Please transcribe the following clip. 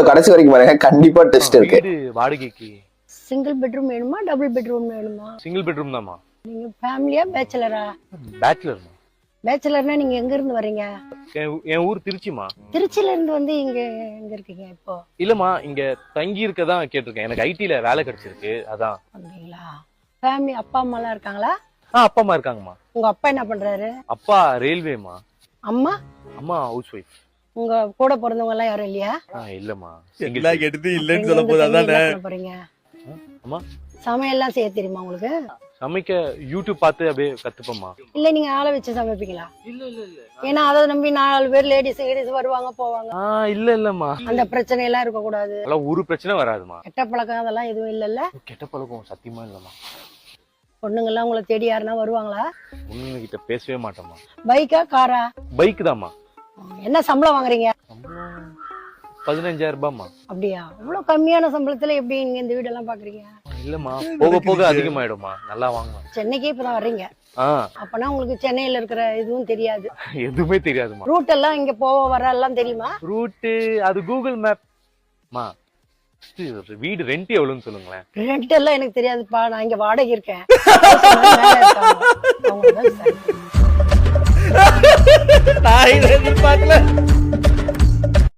கடைசி வரைக்கும் பாருங்க, கண்டிப்பா டெஸ்ட் இருக்கு. வீடு வாடகைக்கு சிங்கிள் பெட்ரூம் வேணுமா டபுள் பெட்ரூம் வேணுமா? சிங்கிள் பெட்ரூம் தான்மா. நீங்க ஃபேமிலியா பேச்சலரா? பேச்சுலர்மா. பேச்சலர்னா நீங்க எங்க இருந்து வரீங்க? என் ஊர் திருச்சிமா. திருச்சில இருந்து வந்து இங்க எங்க இருக்கீங்க இப்போ? இல்லம்மா, இங்க தங்கி இருக்கதான் கேட்டிருக்கேன். எனக்கு ஐடில வேலை கிடைச்சிருக்கு, அதான். அப்படிங்களா? ஃபேமிலி அப்பா அம்மா எல்லாம் இருக்காங்களா? அப்பா அம்மா இருக்காங்கம்மா. உங்க அப்பா என்ன பண்றாரு? அப்பா ரயில்வேமா. அம்மா? அம்மா ஹவுஸ் ஒய்ஃப். உங்க கூட பிறந்தவங்க எல்லாம் யாரும் இல்லையா? இல்லம்மா. எல்லாம் எடுத்து இல்லன்னு சொல்ல போது அதானே. போறீங்க அம்மா சமையல்லாம் செய்ய தெரியுமா உங்களுக்கு? சமைக்க யூடியூப் பார்த்து அப்படியே கத்துப்போம்மா. இல்ல நீங்க ஆளை வச்சு சமைப்பீங்களா? இல்ல இல்ல இல்ல. ஏன்னா அதை நம்பி 4 பேர் லேடிஸ் வருவாங்க போவாங்க. இல்ல இல்லம்மா. அந்த பிரச்சனை எல்லாம் இருக்க கூடாது. அதெல்லாம் ஒரு பிரச்சனை வராதுமா. கெட்ட பழக்கம் அதெல்லாம் எதுவும் இல்லல்ல? கெட்ட பழக்கம் சத்தியமா இல்லம்மா. பொண்ணுங்க எல்லாம் உங்களை தேடி யாருன்னா வருவாங்களா? பொண்ணுங்க கிட்ட பேசவே மாட்டோமா. பைக்கா காரா? பைக் தாம்மா. என்ன சம்பளம் வாங்குறீங்க? 15,000 ரூபாய்மா. அப்படியா? இவ்வளவு கம்மியான சம்பளத்துல எப்படி நீங்க இந்த வீடெல்லாம் பாக்குறீங்க? இல்லம்மா, போக போக அதிகமாயிடுமா. நல்லா வாங்குவேன். சென்னைக்கே இப்பதான் வர்றீங்க. அப்பனா உங்களுக்கு சென்னையில இருக்கிற இதுவும் தெரியாது. எதுவுமே தெரியாதுமா. ரூட் எல்லாம் இங்க போக வர எல்லாம் தெரியுமா? ரூட் அது கூகுள் மேப். வீடு ரெண்ட் எவ்வளவுன்னு சொல்லுங்களேன். ரெண்ட் எல்லாம் எனக்கு தெரியாதுப்பா, நான் இங்க வாடகை இருக்கேன். நான் எதிர்பார்க்கல.